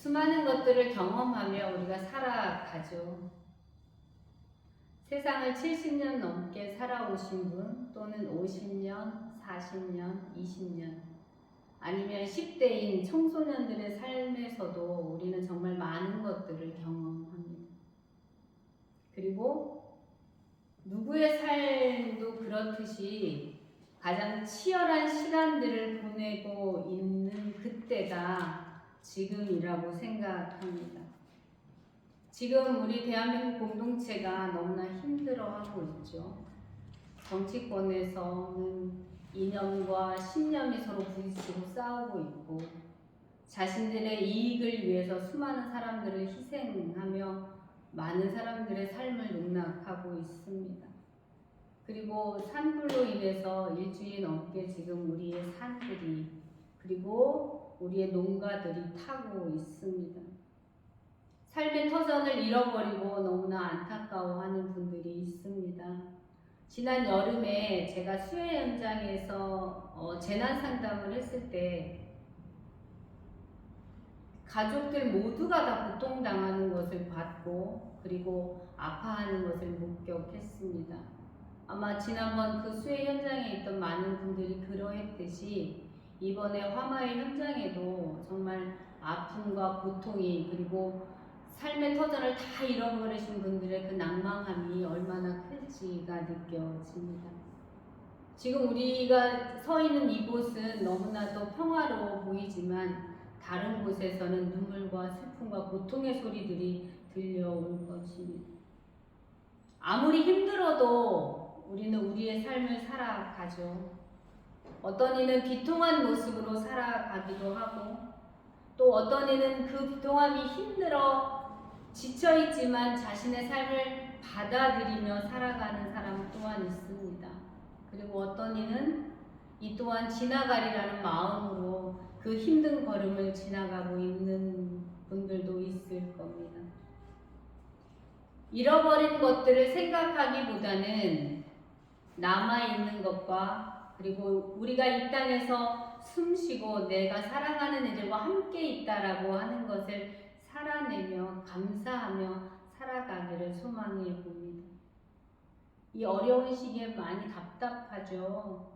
수많은 것들을 경험하며 우리가 살아가죠. 세상을 70년 넘게 살아오신 분, 또는 50년, 40년, 20년, 아니면 10대인 청소년들의 삶에서도 우리는 정말 많은 것들을 경험합니다. 그리고 누구의 삶도 그렇듯이 가장 치열한 시간들을 보내고 있는 그때가 지금이라고 생각합니다. 지금 우리 대한민국 공동체가 너무나 힘들어하고 있죠. 정치권에서는 이념과 신념이 서로 부딪히고 싸우고 있고, 자신들의 이익을 위해서 수많은 사람들을 희생하며 많은 사람들의 삶을 농락하고 있습니다. 그리고 산불로 인해서 일주일 넘게 지금 우리의 산들이, 그리고 우리의 농가들이 타고 있습니다. 삶의 터전을 잃어버리고 너무나 안타까워하는 분들이 있습니다. 지난 여름에 제가 수해 현장에서 재난 상담을 했을 때 가족들 모두가 다 고통당하는 것을 봤고, 그리고 아파하는 것을 목격했습니다. 아마 지난번 그 수해 현장에 있던 많은 분들이 그러했듯이 이번에 화마의 현장에도 정말 아픔과 고통이, 그리고 삶의 터전을 다 잃어버리신 분들의 그 낭망함이 얼마나 클지가 느껴집니다. 지금 우리가 서 있는 이곳은 너무나도 평화로워 보이지만 다른 곳에서는 눈물과 슬픔과 고통의 소리들이 들려올 것입니다. 아무리 힘들어도 우리는 우리의 삶을 살아가죠. 어떤 이는 비통한 모습으로 살아가기도 하고, 또 어떤 이는 그 비통함이 힘들어 지쳐있지만 자신의 삶을 받아들이며 살아가는 사람 또한 있습니다. 그리고 어떤 이는 이 또한 지나가리라는 마음으로 그 힘든 걸음을 지나가고 있는 분들도 있을 겁니다. 잃어버린 것들을 생각하기보다는 남아있는 것과, 그리고 우리가 이 땅에서 숨쉬고 내가 사랑하는 이들과 함께 있다라고 하는 것을 살아내며 감사하며 살아가기를 소망해 봅니다. 이 어려운 시기에 많이 답답하죠.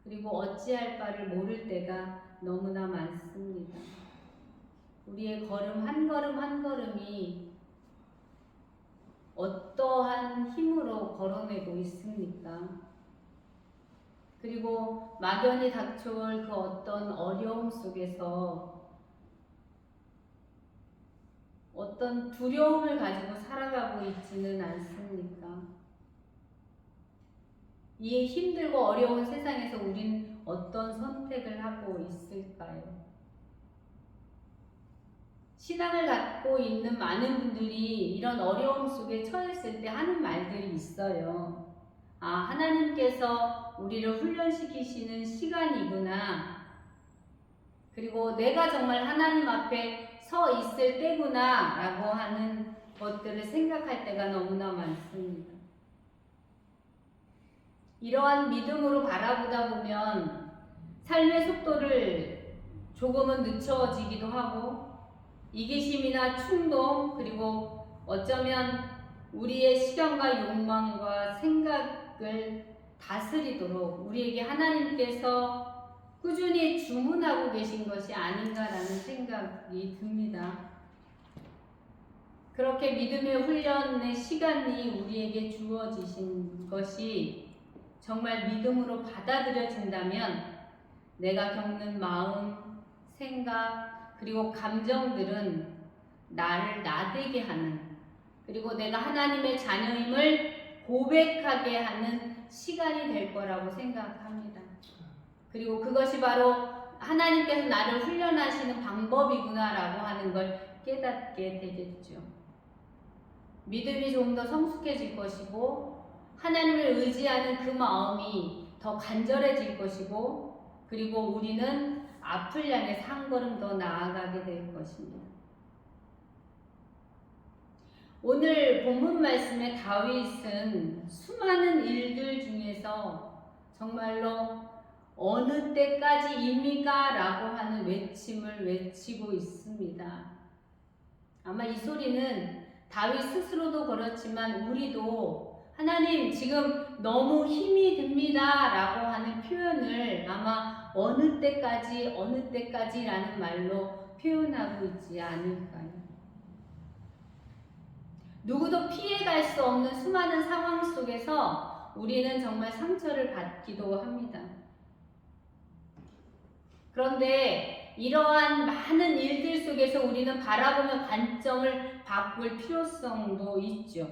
그리고 어찌할 바를 모를 때가 너무나 많습니다. 우리의 걸음 한 걸음 한 걸음이 어떠한 힘으로 걸어내고 있습니까? 그리고 막연히 닥쳐올 그 어떤 어려움 속에서 어떤 두려움을 가지고 살아가고 있지는 않습니까? 이 힘들고 어려운 세상에서 우린 어떤 선택을 하고 있을까요? 신앙을 갖고 있는 많은 분들이 이런 어려움 속에 처했을 때 하는 말들이 있어요. 아, 하나님께서 우리를 훈련시키시는 시간이구나. 그리고 내가 정말 하나님 앞에 서 있을 때구나 라고 하는 것들을 생각할 때가 너무나 많습니다. 이러한 믿음으로 바라보다 보면 삶의 속도를 조금은 늦춰지기도 하고, 이기심이나 충동, 그리고 어쩌면 우리의 시간과 욕망과 생각을 다스리도록 우리에게 하나님께서 꾸준히 주문하고 계신 것이 아닌가라는 생각이 듭니다. 그렇게 믿음의 훈련의 시간이 우리에게 주어지신 것이 정말 믿음으로 받아들여진다면 내가 겪는 마음, 생각, 그리고 감정들은 나를 나되게 하는, 그리고 내가 하나님의 자녀임을 고백하게 하는 시간이 될 거라고 생각합니다. 그리고 그것이 바로 하나님께서 나를 훈련하시는 방법이구나라고 하는 걸 깨닫게 되겠죠. 믿음이 좀 더 성숙해질 것이고, 하나님을 의지하는 그 마음이 더 간절해질 것이고, 그리고 우리는 앞을 향해서 한 걸음 더 나아가게 될 것입니다. 오늘 본문 말씀의 다윗은 수많은 일들 중에서 정말로 어느 때까지입니까? 라고 하는 외침을 외치고 있습니다. 아마 이 소리는 다윗 스스로도 그렇지만 우리도 하나님 지금 너무 힘이 듭니다 라고 하는 표현을 아마 어느 때까지라는 말로 표현하고 있지 않을까요? 누구도 피해갈 수 없는 수많은 상황 속에서 우리는 정말 상처를 받기도 합니다. 그런데 이러한 많은 일들 속에서 우리는 바라보며 관점을 바꿀 필요성도 있죠.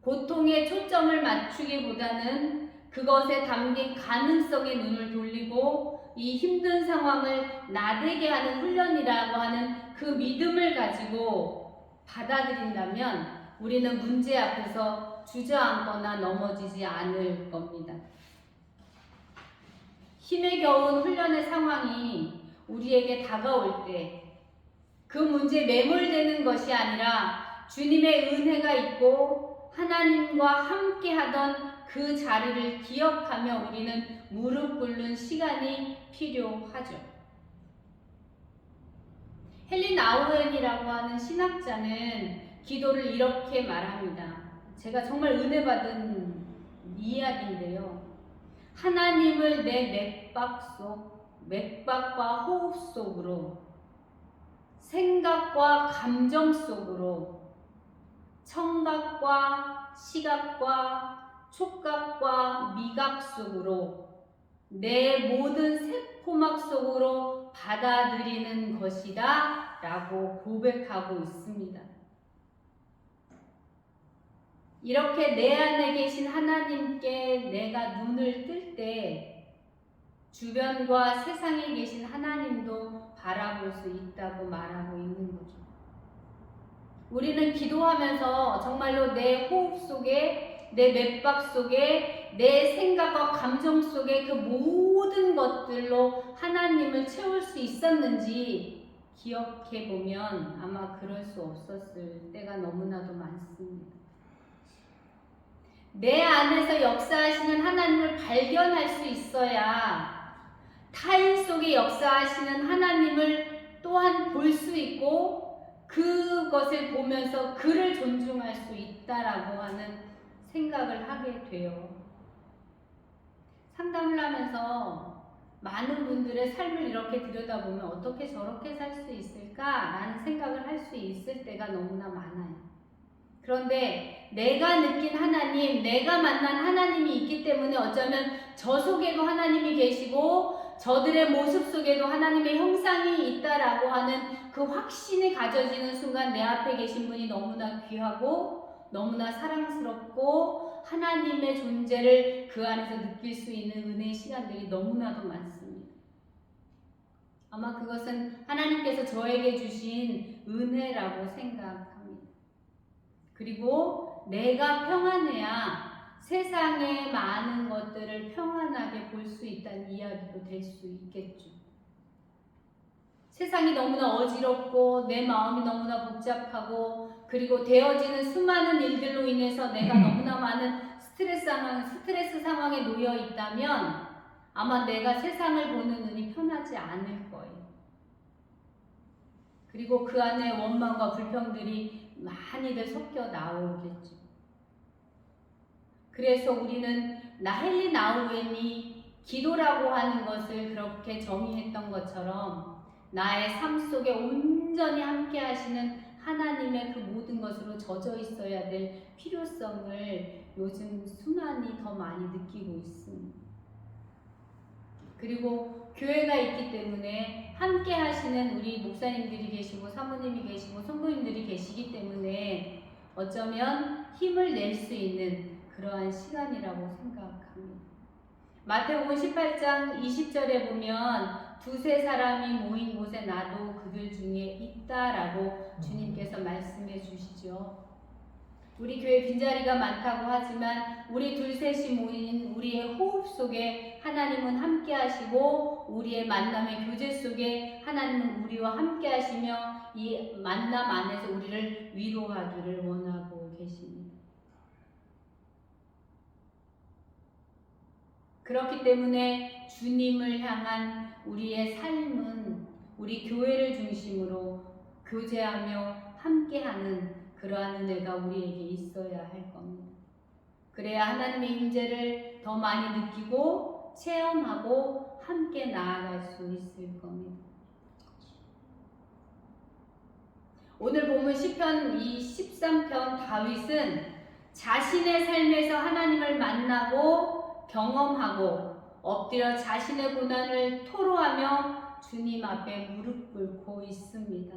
고통에 초점을 맞추기보다는 그것에 담긴 가능성에 눈을 돌리고 이 힘든 상황을 나대게 하는 훈련이라고 하는 그 믿음을 가지고 받아들인다면 우리는 문제 앞에서 주저앉거나 넘어지지 않을 겁니다. 힘에 겨운 훈련의 상황이 우리에게 다가올 때 그 문제에 매몰되는 것이 아니라 주님의 은혜가 있고 하나님과 함께 하던 그 자리를 기억하며 우리는 무릎 꿇는 시간이 필요하죠. 헨리 나우엔이라고 하는 신학자는 기도를 이렇게 말합니다. 제가 정말 은혜 받은 이야기인데요. 하나님을 내 맥박과 호흡 속으로, 생각과 감정 속으로, 청각과 시각과 촉각과 미각 속으로, 내 모든 세포막 속으로 받아들이는 것이다 라고 고백하고 있습니다. 이렇게 내 안에 계신 하나님께 내가 눈을 뜰 때 주변과 세상에 계신 하나님도 바라볼 수 있다고 말하고 있는 거죠. 우리는 기도하면서 정말로 내 호흡 속에, 내 맥박 속에, 내 생각과 감정 속에 그 모든 것들로 하나님을 채울 수 있었는지 기억해 보면 아마 그럴 수 없었을 때가 너무나도 많습니다. 내 안에서 역사하시는 하나님을 발견할 수 있어야 타인 속에 역사하시는 하나님을 또한 볼 수 있고 그것을 보면서 그를 존중할 수 있다라고 하는 생각을 하게 돼요. 상담을 하면서 많은 분들의 삶을 이렇게 들여다보면 어떻게 저렇게 살 수 있을까라는 생각을 할 수 있을 때가 너무나 많아요. 그런데 내가 느낀 하나님, 내가 만난 하나님이 있기 때문에 어쩌면 저 속에도 하나님이 계시고 저들의 모습 속에도 하나님의 형상이 있다라고 하는 그 확신이 가져지는 순간 내 앞에 계신 분이 너무나 귀하고 너무나 사랑스럽고 하나님의 존재를 그 안에서 느낄 수 있는 은혜의 시간들이 너무나도 많습니다. 아마 그것은 하나님께서 저에게 주신 은혜라고 생각합니다. 그리고 내가 평안해야 세상의 많은 것들을 평안하게 볼 수 있다는 이야기도 될 수 있겠죠. 세상이 너무나 어지럽고 내 마음이 너무나 복잡하고 그리고 되어지는 수많은 일들로 인해서 내가 너무나 많은 스트레스 상황에 놓여 있다면 아마 내가 세상을 보는 눈이 편하지 않을 거예요. 그리고 그 안에 원망과 불평들이 많이들 섞여 나오겠죠. 그래서 우리는 헨리 나우엔이 기도라고 하는 것을 그렇게 정의했던 것처럼 나의 삶 속에 온전히 함께 하시는 하나님의 그 모든 것으로 젖어 있어야 될 필요성을 요즘 수많이 더 많이 느끼고 있습니다. 그리고 교회가 있기 때문에 함께 하시는 우리 목사님들이 계시고 사모님이 계시고 성도님들이 계시기 때문에 어쩌면 힘을 낼 수 있는 그러한 시간이라고 생각합니다. 마태복음 18장 20절에 보면 두세 사람이 모인 곳에 나도 그들 중에 있다라고 주님께서 말씀해 주시죠. 우리 교회 빈자리가 많다고 하지만 우리 둘셋이 모인 우리의 호흡 속에 하나님은 함께 하시고 우리의 만남의 교제 속에 하나님은 우리와 함께 하시며 이 만남 안에서 우리를 위로하기를 원하고 계십니다. 그렇기 때문에 주님을 향한 우리의 삶은 우리 교회를 중심으로 교제하며 함께하는 그러한 은혜가 우리에게 있어야 할 겁니다. 그래야 하나님의 임재를 더 많이 느끼고 체험하고 함께 나아갈 수 있을 겁니다. 오늘 본문 시편 이 13편 다윗은 자신의 삶에서 하나님을 만나고 경험하고 엎드려 자신의 고난을 토로하며 주님 앞에 무릎 꿇고 있습니다.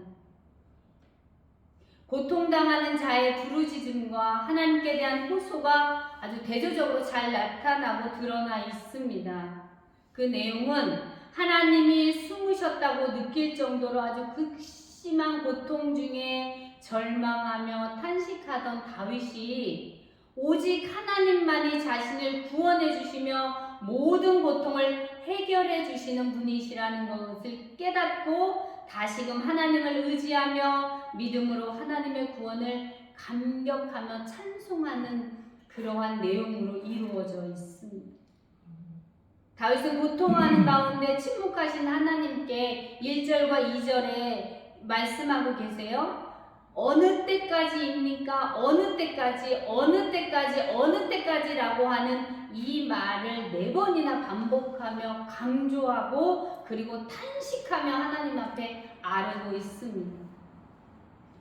고통당하는 자의 부르짖음과 하나님께 대한 호소가 아주 대조적으로 잘 나타나고 드러나 있습니다. 그 내용은 하나님이 숨으셨다고 느낄 정도로 아주 극심한 고통 중에 절망하며 탄식하던 다윗이 오직 하나님만이 자신을 구원해 주시며 모든 고통을 해결해 주시는 분이시라는 것을 깨닫고 다시금 하나님을 의지하며 믿음으로 하나님의 구원을 감격하며 찬송하는 그러한 내용으로 이루어져 있습니다. 다윗은 고통하는 가운데 침묵하신 하나님께 1절과 2절에 말씀하고 계세요. 어느 때까지입니까? 어느 때까지, 어느 때까지, 어느 때까지라고 하는 이 말을 4번이나 반복하며 강조하고 그리고 탄식하며 하나님 앞에 아뢰고 있습니다.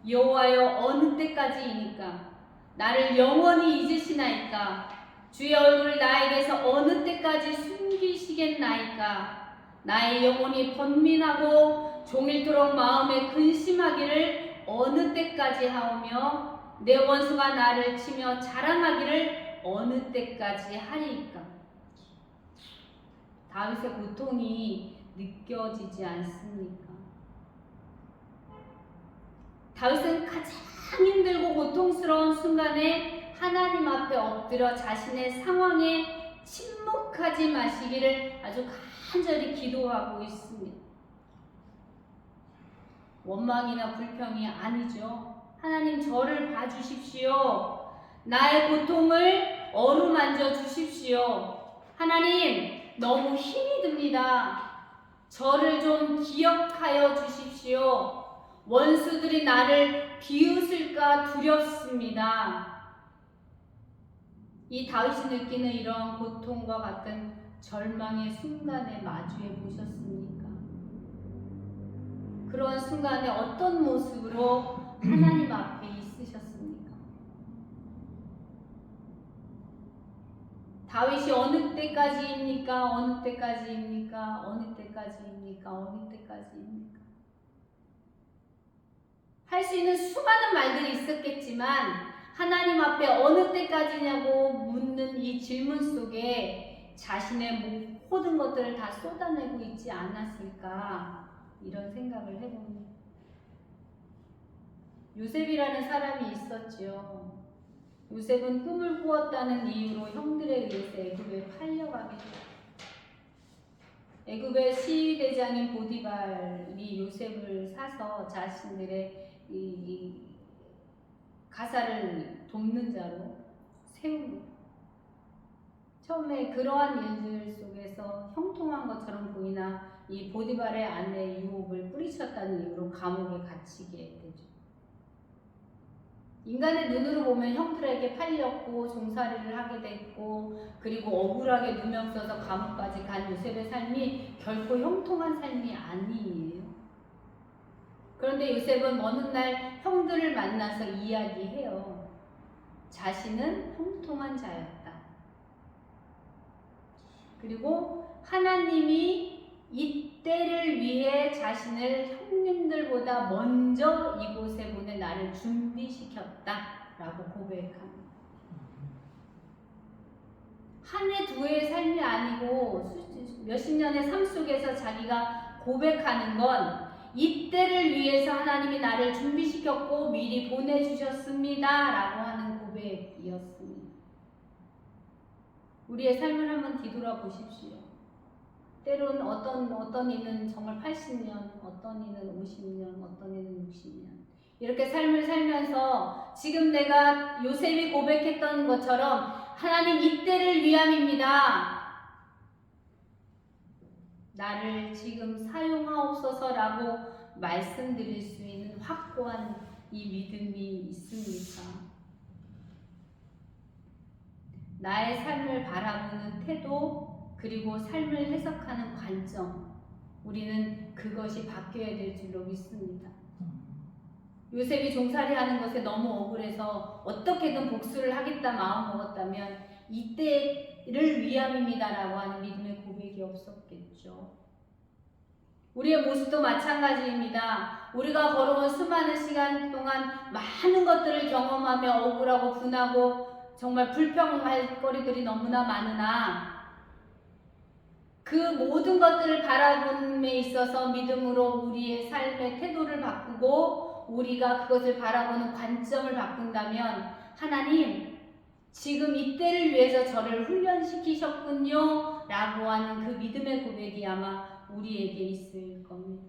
여호와여 어느 때까지이니까? 나를 영원히 잊으시나이까? 주의 얼굴을 나에게서 어느 때까지 숨기시겠나이까? 나의 영혼이 번민하고 종일토록 마음에 근심하기를 어느 때까지 하오며 내 원수가 나를 치며 자랑하기를 어느 때까지 하리이까? 다윗의 고통이 느껴지지 않습니까? 다윗은 가장 힘들고 고통스러운 순간에 하나님 앞에 엎드려 자신의 상황에 침묵하지 마시기를 아주 간절히 기도하고 있습니다. 원망이나 불평이 아니죠. 하나님 저를 봐주십시오. 나의 고통을 어루만져 주십시오. 하나님 너무 힘이 듭니다. 저를 좀 기억하여 주십시오. 원수들이 나를 비웃을까 두렵습니다. 이 다윗이 느끼는 이런 고통과 같은 절망의 순간에 마주해 보셨습니까? 그런 순간에 어떤 모습으로 하나님 앞에 있으셨습니까? 다윗이 어느 때까지입니까? 어느 때까지입니까? 어느 때까지입니까? 어느 때까지입니까? 할 수 있는 수많은 말들이 있었겠지만 하나님 앞에 어느 때까지냐고 묻는 이 질문 속에 자신의 모든 것들을 다 쏟아내고 있지 않았을까 이런 생각을 해봅니다. 요셉이라는 사람이 있었지요. 요셉은 꿈을 꾸었다는 이유로 형들에 의해서 애굽에 팔려가게 됐습니다. 애굽의 시위대장인 보디발이 요셉을 사서 자신들의 이 가사를 돕는 자로 세웁니다. 처음에 그러한 일들 속에서 형통한 것처럼 보이나 이 보디발의 아내 유혹을 뿌리쳤다는 이유로 감옥에 갇히게 되죠. 인간의 눈으로 보면 형들에게 팔렸고 종살이를 하게 됐고 그리고 억울하게 누명 써서 감옥까지 간 요셉의 삶이 결코 형통한 삶이 아니에요. 그런데 요셉은 어느 날 형들을 만나서 이야기해요. 자신은 형통한 자였다. 그리고 하나님이 이 때를 위해 자신을 형님들보다 먼저 이곳에 보내 나를 준비시켰다 라고 고백합니다. 한 해 두 해의 삶이 아니고 몇십 년의 삶 속에서 자기가 고백하는 건 이때를 위해서 하나님이 나를 준비시켰고 미리 보내주셨습니다 라고 하는 고백이었습니다. 우리의 삶을 한번 뒤돌아보십시오. 때론 어떤 이는 정말 80년, 어떤 이는 50년, 어떤 이는 60년 이렇게 삶을 살면서 지금 내가 요셉이 고백했던 것처럼 하나님 이때를 위함입니다. 나를 지금 사용하옵소서라고 말씀드릴 수 있는 확고한 이 믿음이 있습니까? 나의 삶을 바라보는 태도, 그리고 삶을 해석하는 관점, 우리는 그것이 바뀌어야 될 줄로 믿습니다. 요셉이 종살이 하는 것에 너무 억울해서 어떻게든 복수를 하겠다 마음먹었다면 이때를 위함입니다라고 하는 믿음의 고백이 없었겠죠. 우리의 모습도 마찬가지입니다. 우리가 걸어온 수많은 시간 동안 많은 것들을 경험하며 억울하고 분하고 정말 불평할 거리들이 너무나 많으나 그 모든 것들을 바라봄에 있어서 믿음으로 우리의 삶의 태도를 바꾸고 우리가 그것을 바라보는 관점을 바꾼다면 하나님, 지금 이때를 위해서 저를 훈련시키셨군요 라고 하는 그 믿음의 고백이 아마 우리에게 있을 겁니다.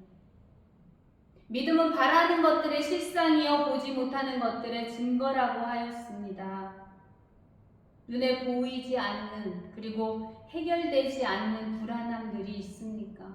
믿음은 바라는 것들의 실상이요 보지 못하는 것들의 증거라고 하였습니다. 눈에 보이지 않는, 그리고 해결되지 않는 불안함들이 있습니까?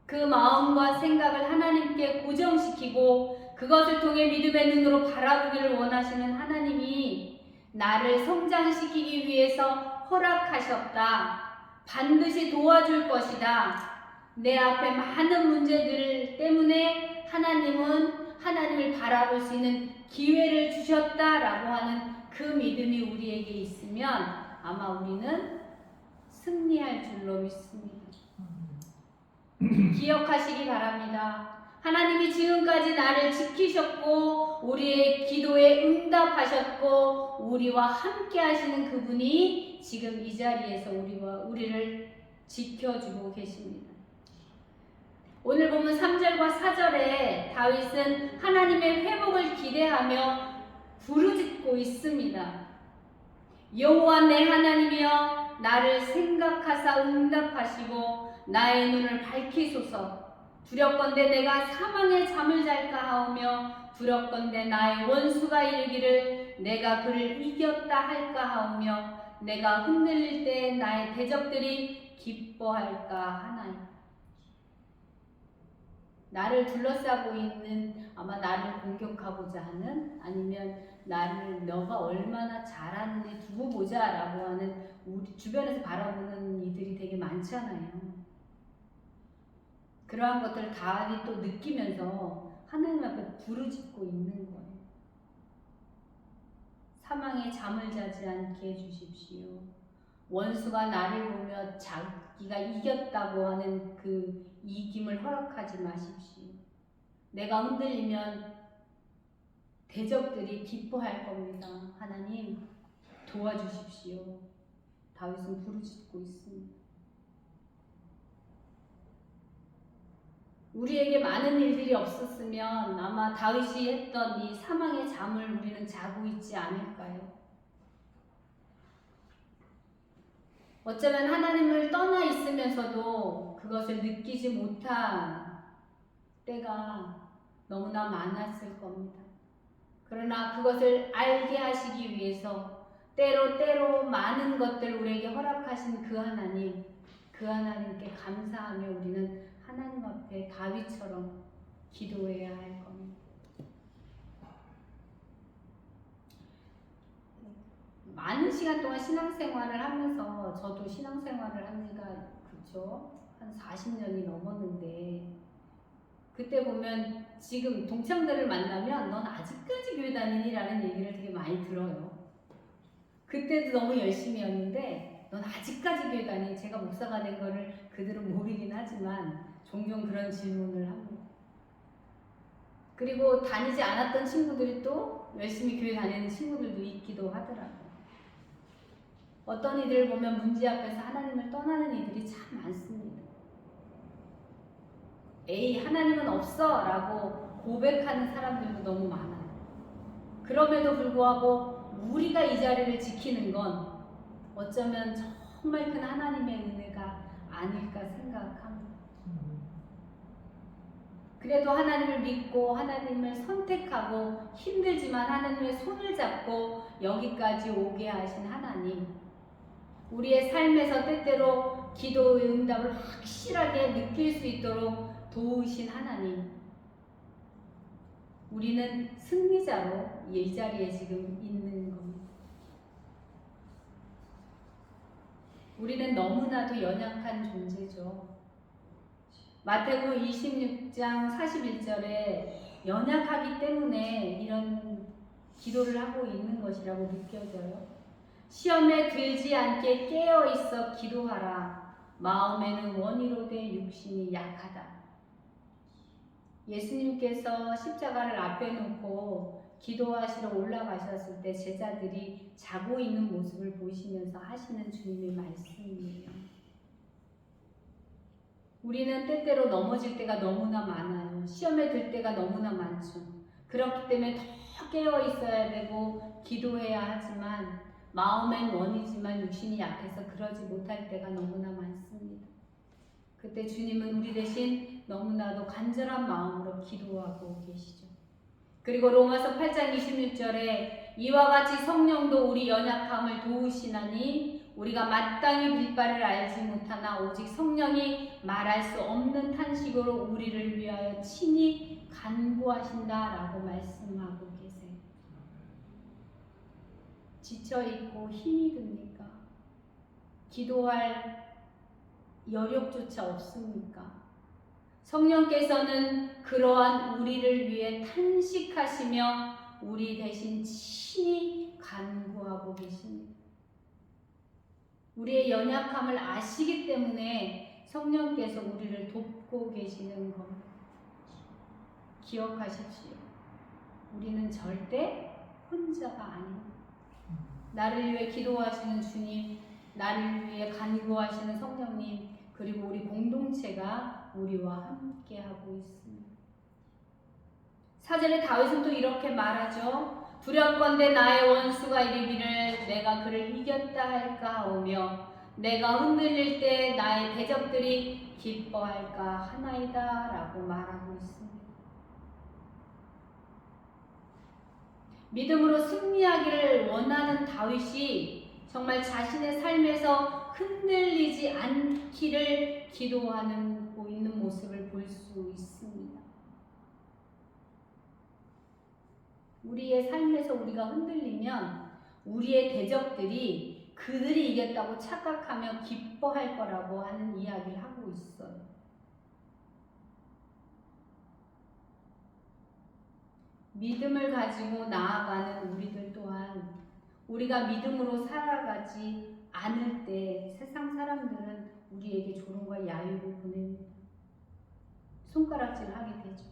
그 마음과 생각을 하나님께 고정시키고 그것을 통해 믿음의 눈으로 바라보기를 원하시는 하나님이 나를 성장시키기 위해서 허락하셨다. 반드시 도와줄 것이다. 내 앞에 많은 문제들 때문에 하나님은 하나님을 바라볼 수 있는 기회를 주셨다라고 하는 그 믿음이 우리에게 있으면 아마 우리는 승리할 줄로 믿습니다. 기억하시기 바랍니다. 하나님이 지금까지 나를 지키셨고 우리의 기도에 응답하셨고 우리와 함께 하시는 그분이 지금 이 자리에서 우리를 지켜주고 계십니다. 오늘 보면 3절과 4절에 다윗은 하나님의 회복을 기대하며 부르짖고 있습니다. 여호와 내 하나님이여 나를 생각하사 응답하시고 나의 눈을 밝히소서. 두렵건대 내가 사망의 잠을 잘까 하오며 두렵건대 나의 원수가 이르기를 내가 그를 이겼다 할까 하오며 내가 흔들릴 때 나의 대적들이 기뻐할까 하나이다. 나를 둘러싸고 있는 아마 나를 공격하고자 하는 아니면 나를 너가 얼마나 잘하는지 두고 보자 라고 하는 우리 주변에서 바라보는 이들이 되게 많잖아요. 그러한 것들을 다윗이 또 느끼면서 하나님 앞에 부르짖고 있는 거예요. 사망의 잠을 자지 않게 해주십시오. 원수가 나를 보며 자기가 이겼다고 하는 그 이김을 허락하지 마십시오. 내가 흔들리면 대적들이 기뻐할 겁니다. 하나님 도와주십시오. 다윗은 부르짖고 있습니다. 우리에게 많은 일들이 없었으면 아마 다윗이 했던 이 사망의 잠을 우리는 자고 있지 않을까요? 어쩌면 하나님을 떠나 있으면서도 그것을 느끼지 못한 때가 너무나 많았을 겁니다. 그러나 그것을 알게 하시기 위해서 때로 많은 것들 우리에게 허락하신 그 하나님께 감사하며 우리는 하나님 앞에 다윗처럼 기도해야 할 겁니다. 많은 시간 동안 신앙생활을 하면서 저도 신앙생활을 한 지가 한 40년이 넘었는데 그때 보면 지금 동창들을 만나면 넌 아직까지 교회 다니니? 라는 얘기를 되게 많이 들어요. 그때도 너무 열심히 했는데 넌 아직까지 교회 다니니? 제가 목사가 된 거를 그들은 모르긴 하지만 종종 그런 질문을 합니다. 그리고 다니지 않았던 친구들이 또 열심히 교회 다니는 친구들도 있기도 하더라고요. 어떤 이들을 보면 문제 앞에서 하나님을 떠나는 이들이 참 많습니다. 에이 하나님은 없어 라고 고백하는 사람들도 너무 많아요. 그럼에도 불구하고 우리가 이 자리를 지키는 건 어쩌면 정말 큰 하나님의 은혜가 아닐까 생각합니다. 그래도 하나님을 믿고 하나님을 선택하고 힘들지만 하나님의 손을 잡고 여기까지 오게 하신 하나님, 우리의 삶에서 때때로 기도의 응답을 확실하게 느낄 수 있도록 도우신 하나님, 우리는 승리자로 이 자리에 지금 있는 겁니다. 우리는 너무나도 연약한 존재죠. 마태복음 26장 41절에 연약하기 때문에 이런 기도를 하고 있는 것이라고 느껴져요. 시험에 들지 않게 깨어있어 기도하라. 마음에는 원이로되 육신이 약하다. 예수님께서 십자가를 앞에 놓고 기도하시러 올라가셨을 때 제자들이 자고 있는 모습을 보시면서 하시는 주님의 말씀이에요. 우리는 때때로 넘어질 때가 너무나 많아요. 시험에 들 때가 너무나 많죠. 그렇기 때문에 더 깨어 있어야 되고 기도해야 하지만 마음엔 원이지만 육신이 약해서 그러지 못할 때가 너무나 많습니다. 그때 주님은 우리 대신 너무나도 간절한 마음으로 기도하고 계시죠. 그리고 로마서 8장 26절에 이와 같이 성령도 우리 연약함을 도우시나니 우리가 마땅히 빌 바를 알지 못하나 오직 성령이 말할 수 없는 탄식으로 우리를 위하여 친히 간구하신다라고 말씀하고 계세요. 지쳐있고 힘이 듭니까? 기도할 여력조차 없습니까? 성령께서는 그러한 우리를 위해 탄식하시며 우리 대신 친히 간구하고 계십니다. 우리의 연약함을 아시기 때문에 성령께서 우리를 돕고 계시는 겁니다. 기억하십시오. 우리는 절대 혼자가 아닙니다. 나를 위해 기도하시는 주님, 나를 위해 간구하시는 성령님, 그리고 우리 공동체가 우리와 함께하고 있습니다. 4절에 다윗은 또 이렇게 말하죠. 두렵건대 나의 원수가 이르기를 내가 그를 이겼다 할까 하오며 내가 흔들릴 때 나의 대적들이 기뻐할까 하나이다 라고 말하고 있습니다. 믿음으로 승리하기를 원하는 다윗이 정말 자신의 삶에서 흔들리지 않기를 기도하고 있는 모습을 볼 수 있습니다. 우리의 삶에서 우리가 흔들리면 우리의 대적들이 그들이 이겼다고 착각하며 기뻐할 거라고 하는 이야기를 하고 있어요. 믿음을 가지고 나아가는 우리들 또한 우리가 믿음으로 살아가지 않을 때 세상 사람들은 우리에게 조롱과 야유를 보냅니다. 손가락질 하게 되죠.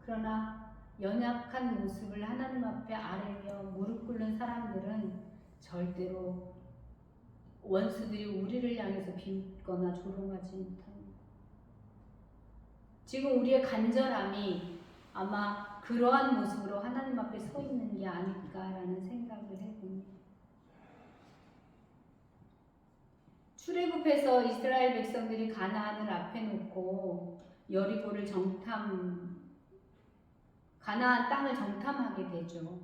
그러나 연약한 모습을 하나님 앞에 아뢰며 무릎 꿇는 사람들은 절대로 원수들이 우리를 향해서 비웃거나 조롱하지 못합니다. 지금 우리의 간절함이 아마 그러한 모습으로 하나님 앞에 서 있는 게 아닐까라는 생각을 해봅니다. 출애굽해서 이스라엘 백성들이 가나안을 앞에 놓고 여리고를 가나안 땅을 정탐하게 되죠.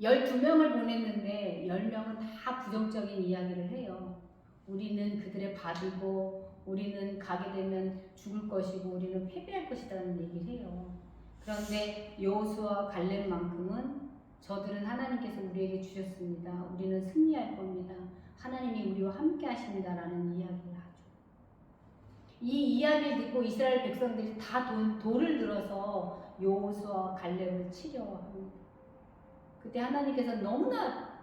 12명을 보냈는데 10명은 다 부정적인 이야기를 해요. 우리는 그들의 밥이고 우리는 가게 되면 죽을 것이고 우리는 패배할 것이라는 얘기를 해요. 그런데 여호수아와 갈렙만큼은 저들은 하나님께서 우리에게 주셨습니다. 우리는 승리할 겁니다. 하나님이 우리와 함께 하십니다라는 이야기를 하죠. 이 이야기를 듣고 이스라엘 백성들이 다 돌을 들어서 여호수아와 갈렙을 치려 합니다. 그때 하나님께서 너무나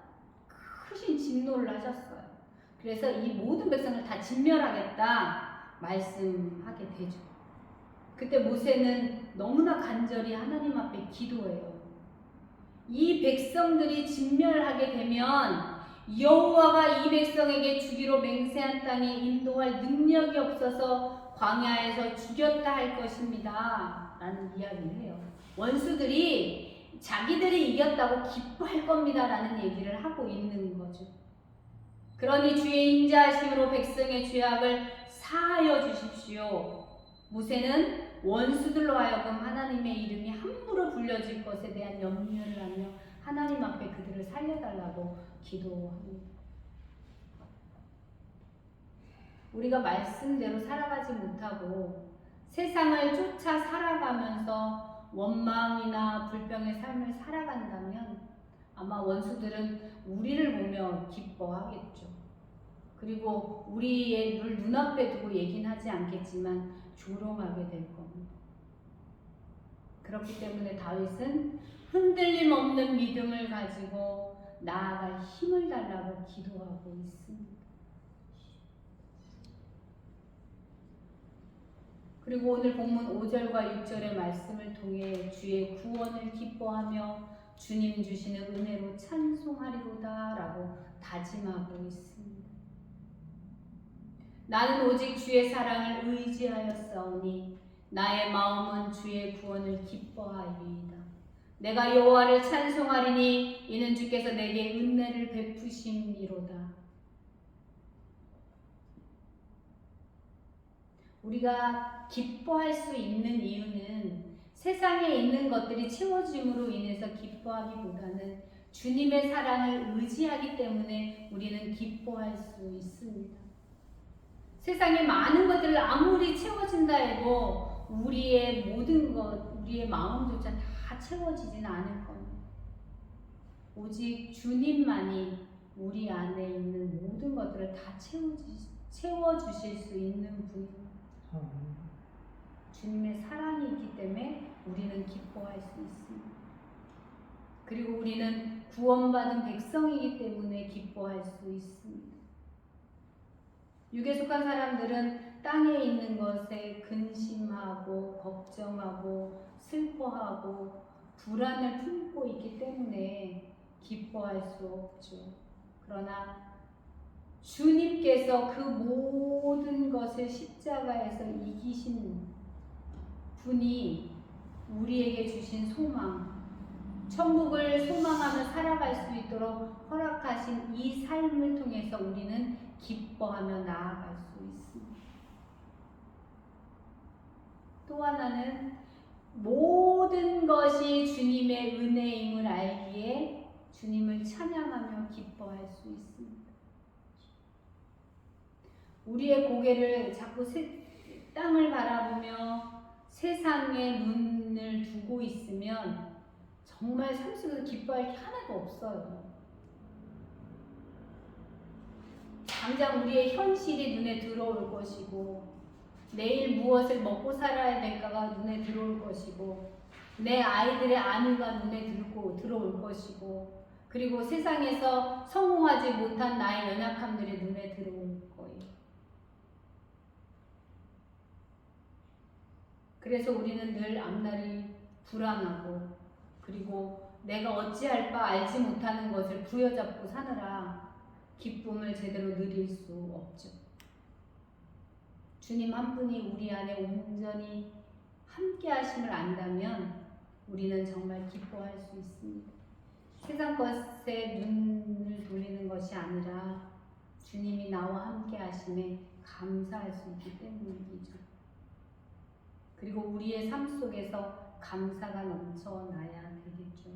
크신 진노를 하셨어요. 그래서 이 모든 백성을 다 진멸하겠다 말씀하게 되죠. 그때 모세는 너무나 간절히 하나님 앞에 기도해요. 이 백성들이 진멸하게 되면 여호와가 이 백성에게 주기로 맹세한 땅에 인도할 능력이 없어서 광야에서 죽였다 할 것입니다 라는 이야기를 해요. 원수들이 자기들이 이겼다고 기뻐할 겁니다 라는 얘기를 하고 있는 거죠. 그러니 주의 인자하심으로 백성의 죄악을 사하여 주십시오. 모세는 원수들로 하여금 하나님의 이름이 함부로 불려질 것에 대한 염려를 하며 하나님 앞에 그들을 살려달라고 기도합니다. 우리가 말씀대로 살아가지 못하고 세상을 쫓아 살아가면서 원망이나 불평의 삶을 살아간다면 아마 원수들은 우리를 보며 기뻐하겠죠. 그리고 우리의 눈앞에 두고 얘기는 하지 않겠지만 조롱하게 될 겁니다. 그렇기 때문에 다윗은 흔들림 없는 믿음을 가지고 나아갈 힘을 달라고 기도하고 있습니다. 그리고 오늘 본문 5절과 6절의 말씀을 통해 주의 구원을 기뻐하며 주님 주시는 은혜로 찬송하리로다 라고 다짐하고 있습니다. 나는 오직 주의 사랑을 의지하였사오니 나의 마음은 주의 구원을 기뻐하리이다. 내가 여호와를 찬송하리니 이는 주께서 내게 은혜를 베푸심이로다. 우리가 기뻐할 수 있는 이유는 세상에 있는 것들이 채워짐으로 인해서 기뻐하기보다는 주님의 사랑을 의지하기 때문에 우리는 기뻐할 수 있습니다. 세상에 많은 것들을 아무리 채워진다 해도 우리의 모든 것, 우리의 마음조차 다 채워지지는 않을 겁니다. 오직 주님만이 우리 안에 있는 모든 것들을 다 채워주실 수 있는 분입니다. 주님의 사랑이 있기 때문에 우리는 기뻐할 수 있습니다. 그리고 우리는 구원받은 백성이기 때문에 기뻐할 수 있습니다. 육에 속한 사람들은 땅에 있는 것에 근심하고 걱정하고 슬퍼하고 불안을 품고 있기 때문에 기뻐할 수 없죠. 그러나 주님께서 그 모든 것을 십자가에서 이기신 분이 우리에게 주신 소망, 천국을 소망하며 살아갈 수 있도록 허락하신 이 삶을 통해서 우리는 기뻐하며 나아갈 수 있습니다. 또 하나는 모든 것이 주님의 은혜임을 알기에 주님을 찬양하며 기뻐할 수 있습니다. 우리의 고개를 자꾸 땅을 바라보며 세상에 눈을 두고 있으면 정말 삶 속에서 기뻐할 게 하나도 없어요. 당장 우리의 현실이 눈에 들어올 것이고 내일 무엇을 먹고 살아야 될까가 눈에 들어올 것이고 내 아이들의 안위가 눈에 들어올 것이고 그리고 세상에서 성공하지 못한 나의 연약함들이 눈에 들어올 거예요. 그래서 우리는 늘 앞날이 불안하고 그리고 내가 어찌할 바 알지 못하는 것을 부여잡고 사느라 기쁨을 제대로 누릴 수 없죠. 주님 한 분이 우리 안에 온전히 함께 하심을 안다면 우리는 정말 기뻐할 수 있습니다. 세상 것에 눈을 돌리는 것이 아니라 주님이 나와 함께 하심에 감사할 수 있기 때문이죠. 그리고 우리의 삶 속에서 감사가 넘쳐나야 되겠죠.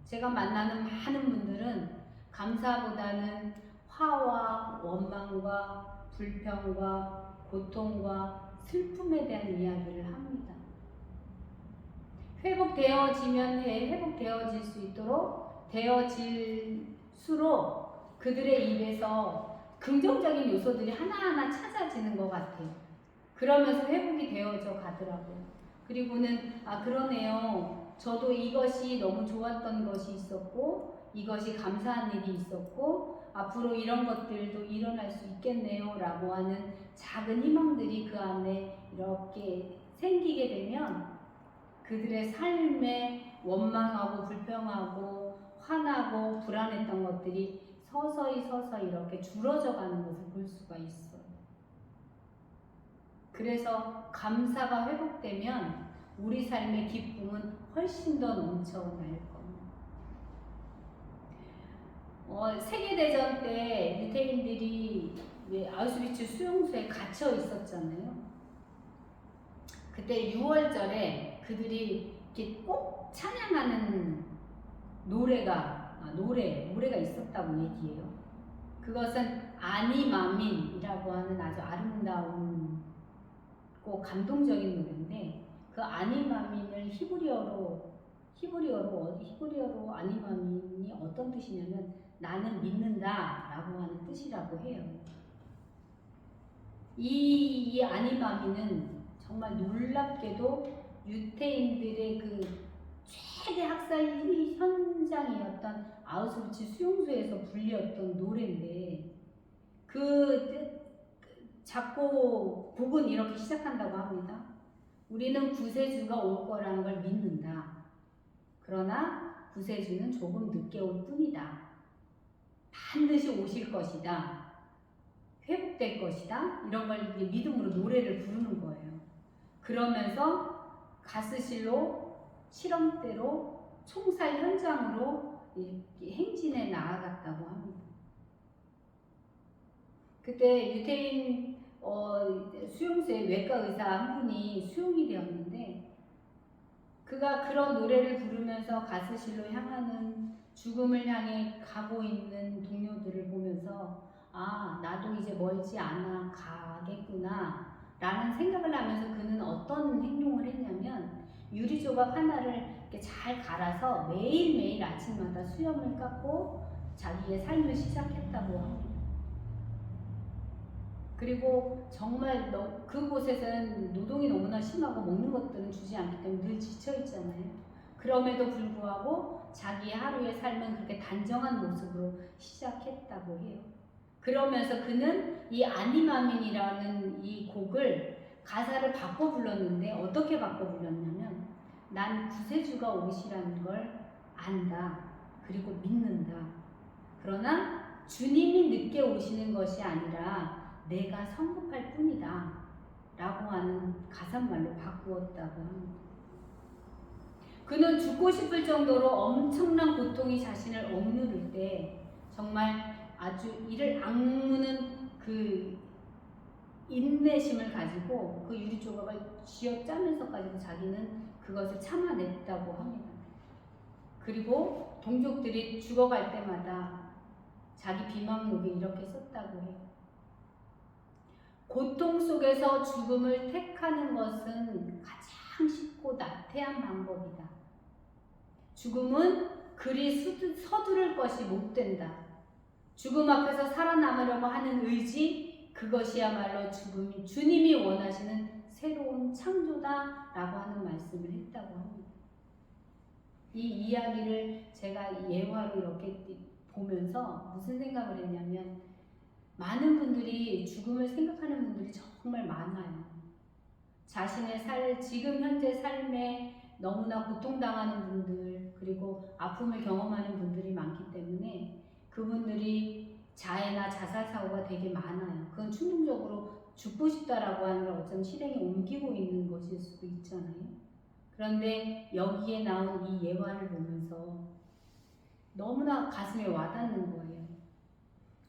제가 만나는 많은 분들은 감사보다는 화와 원망과 불평과 고통과 슬픔에 대한 이야기를 합니다. 회복되어질 수 있도록 되어질수록 그들의 입에서 긍정적인 요소들이 하나하나 찾아지는 것 같아요. 그러면서 회복이 되어져 가더라고요. 그리고는 그러네요. 저도 이것이 너무 좋았던 것이 있었고 이것이 감사한 일이 있었고 앞으로 이런 것들도 일어날 수 있겠네요 라고 하는 작은 희망들이 그 안에 이렇게 생기게 되면 그들의 삶에 원망하고 불평하고 화나고 불안했던 것들이 서서히 이렇게 줄어져 가는 것을 볼 수가 있어요. 그래서 감사가 회복되면 우리 삶의 기쁨은 훨씬 더 넘쳐날 겁니다. 세계대전 때 유태인들이 아우슈비츠 수용소에 gat혀 있었잖아요. 그때 6월절에 그들이 이렇게 꼭 찬양하는 노래가 있었다고 얘기해요. 그것은 아니마민이라고 하는 아주 아름다운 감동적인 노래인데 그 아니마민을 히브리어로 아니마민이 어떤 뜻이냐면 나는 믿는다라고 하는 뜻이라고 해요. 이 아니마민은 정말 놀랍게도 유태인들의 그 최대 학살 현장이었던 아우슈비츠 수용소에서 불렸던 노래인데 그 작곡은 이렇게 시작한다고 합니다. 우리는 구세주가 올 거라는 걸 믿는다. 그러나 구세주는 조금 늦게 올 뿐이다. 반드시 오실 것이다. 회복될 것이다. 이런 걸 이제 믿음으로 노래를 부르는 거예요. 그러면서 가스실로 실험대로 총살 현장으로 이렇게 행진해 나아갔다고 합니다. 그때 유태인 수용소에 외과 의사 한 분이 수용이 되었는데 그가 그런 노래를 부르면서 가스실로 향하는 죽음을 향해 가고 있는 동료들을 보면서 아, 나도 이제 멀지 않아 가겠구나 라는 생각을 하면서 그는 어떤 행동을 했냐면 유리 조각 하나를 이렇게 잘 갈아서 매일매일 아침마다 수염을 깎고 자기의 삶을 시작했다고 합니다. 그리고 정말 그곳에서는 노동이 너무나 심하고 먹는 것들은 주지 않기 때문에 늘 지쳐있잖아요. 그럼에도 불구하고 자기의 하루의 삶은 그렇게 단정한 모습으로 시작했다고 해요. 그러면서 그는 이 아니마민이라는 이 곡을 가사를 바꿔 불렀는데 어떻게 바꿔 불렀냐면 난 구세주가 오시라는 걸 안다. 그리고 믿는다. 그러나 주님이 늦게 오시는 것이 아니라 내가 성급할 뿐이다 라고 하는 가사말로 바꾸었다고 합니다. 그는 죽고 싶을 정도로 엄청난 고통이 자신을 억누를 때 정말 아주 이를 악무는 그 인내심을 가지고 그 유리 조각을 쥐어짜면서까지도 자기는 그것을 참아냈다고 합니다. 그리고 동족들이 죽어갈 때마다 자기 비망록에 이렇게 썼다고 해요. 고통 속에서 죽음을 택하는 것은 가장 쉽고 나태한 방법이다. 죽음은 그리 서두를 것이 못 된다. 죽음 앞에서 살아남으려고 하는 의지, 그것이야말로 주님이 원하시는 새로운 창조다라고 하는 말씀을 했다고 합니다. 이 이야기를 제가 예화로 이렇게 보면서 무슨 생각을 했냐면 많은 분들이 죽음을 생각하는 분들이 정말 많아요. 자신의 지금 현재 삶에 너무나 고통당하는 분들 그리고 아픔을 경험하는 분들이 많기 때문에 그분들이 자해나 자살 사고가 되게 많아요. 그건 충동적으로 죽고 싶다라고 하는 걸 어쩌면 실행에 옮기고 있는 것일 수도 있잖아요. 그런데 여기에 나온 이 예화를 보면서 너무나 가슴에 와닿는 거예요.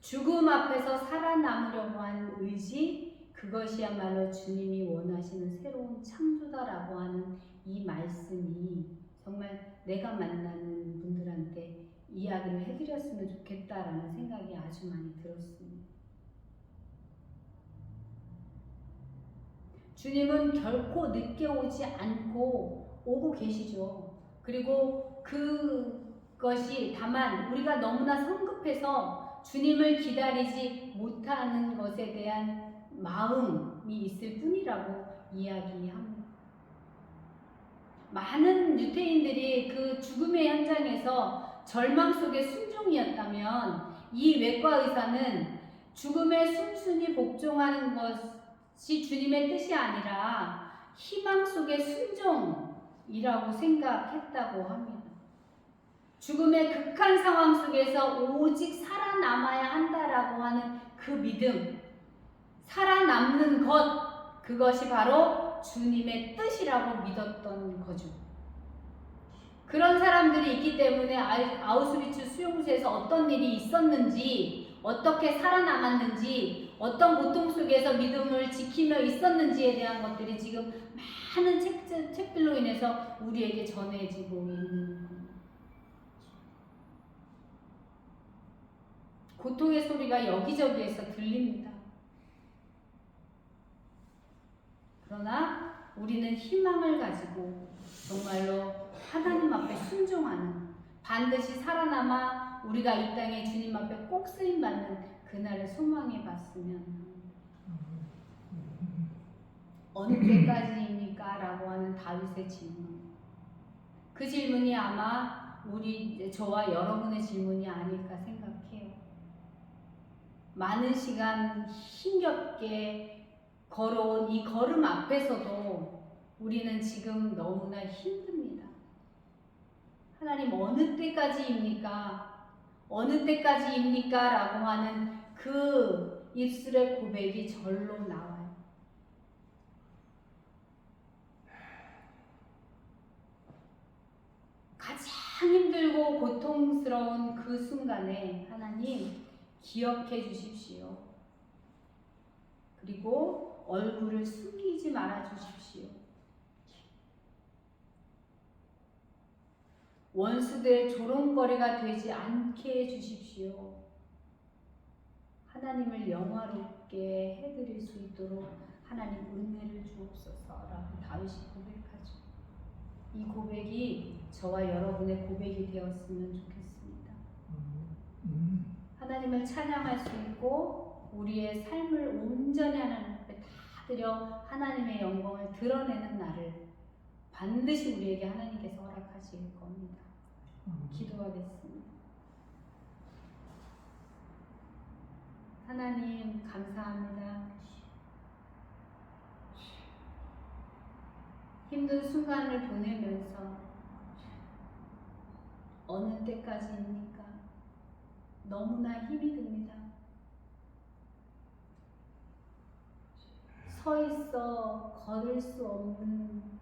죽음 앞에서 살아남으려고 하는 의지, 그것이야말로 주님이 원하시는 새로운 창조다라고 하는 이 말씀이 정말 내가 만나는 분들한테 이야기를 해드렸으면 좋겠다라는 생각이 아주 많이 들었습니다. 주님은 결코 늦게 오지 않고 오고 계시죠. 그리고 그것이 다만 우리가 너무나 성급해서 주님을 기다리지 못하는 것에 대한 마음이 있을 뿐이라고 이야기합니다. 많은 유태인들이 그 죽음의 현장에서 절망 속의 순종이었다면 이 외과 의사는 죽음에 순순히 복종하는 것이 주님의 뜻이 아니라 희망 속의 순종이라고 생각했다고 합니다. 죽음의 극한 상황 속에서 오직 살아남아야 한다라고 하는 그 믿음, 살아남는 것, 그것이 바로 주님의 뜻이라고 믿었던 거죠. 그런 사람들이 있기 때문에 아우슈비츠 수용소에서 어떤 일이 있었는지, 어떻게 살아남았는지, 어떤 고통 속에서 믿음을 지키며 있었는지에 대한 것들이 지금 많은 책들로 인해서 우리에게 전해지고 있는 겁니다. 고통의 소리가 여기저기에서 들립니다. 그러나 우리는 희망을 가지고 정말로 하나님 앞에 순종하는, 반드시 살아남아 우리가 이 땅에 주님 앞에 꼭 쓰임받는 그날을 소망해 봤으면 어느 때까지입니까? 라고 하는 다윗의 질문. 그 질문이 아마 저와 여러분의 질문이 아닐까 생각해요. 많은 시간 힘겹게 걸어온 이 걸음 앞에서도 우리는 지금 너무나 힘듭니다. 하나님 어느 때까지입니까? 어느 때까지입니까? 라고 하는 그 입술의 고백이 절로 나와요. 가장 힘들고 고통스러운 그 순간에 하나님 기억해 주십시오. 그리고 얼굴을 숨기지 말아 주십시오. 원수들의 조롱거리가 되지 않게 해주십시오. 하나님을 영화롭게 해드릴 수 있도록 하나님 은혜를 주옵소서라고 다윗이 고백하죠. 이 고백이 저와 여러분의 고백이 되었으면 좋겠습니다. 하나님을 찬양할 수 있고 우리의 삶을 온전히 하나님 앞에 다 드려 하나님의 영광을 드러내는 날을 반드시 우리에게 하나님께서 허락하실 겁니다. 기도하겠습니다. 하나님 감사합니다. 힘든 순간을 보내면서 어느 때까지입니까? 너무나 힘이 듭니다. 서 있어 걸을 수 없는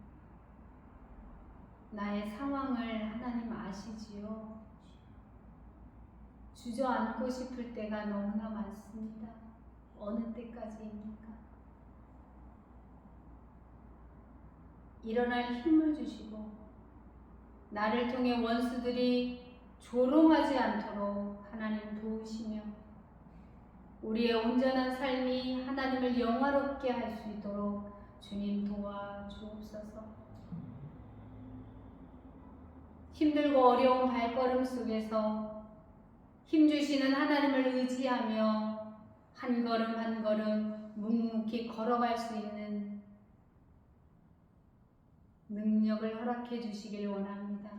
나의 상황을 하나님 아시지요. 주저앉고 싶을 때가 너무나 많습니다. 어느 때까지입니까? 일어날 힘을 주시고 나를 통해 원수들이 조롱하지 않도록 하나님 도우시며 우리의 온전한 삶이 하나님을 영화롭게 할 수 있도록 주님 도와주옵소서. 힘들고 어려운 발걸음 속에서 힘주시는 하나님을 의지하며 한 걸음 한 걸음 묵묵히 걸어갈 수 있는 능력을 허락해 주시길 원합니다.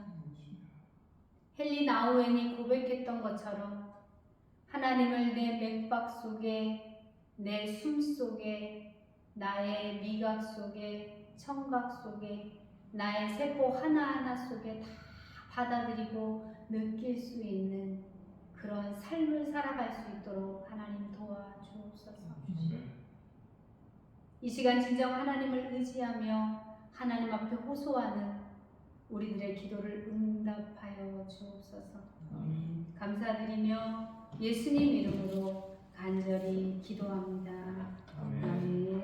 헨리 나우엔이 고백했던 것처럼 하나님을 내 맥박 속에, 내 숨 속에, 나의 미각 속에, 청각 속에, 나의 세포 하나하나 속에 다 받아들이고 느낄 수 있는 그런 삶을 살아갈 수 있도록 하나님 도와주옵소서. 이 시간 진정 하나님을 의지하며 하나님 앞에 호소하는 우리들의 기도를 응답하여 주옵소서. 감사드리며 예수님 이름으로 간절히 기도합니다. 아멘.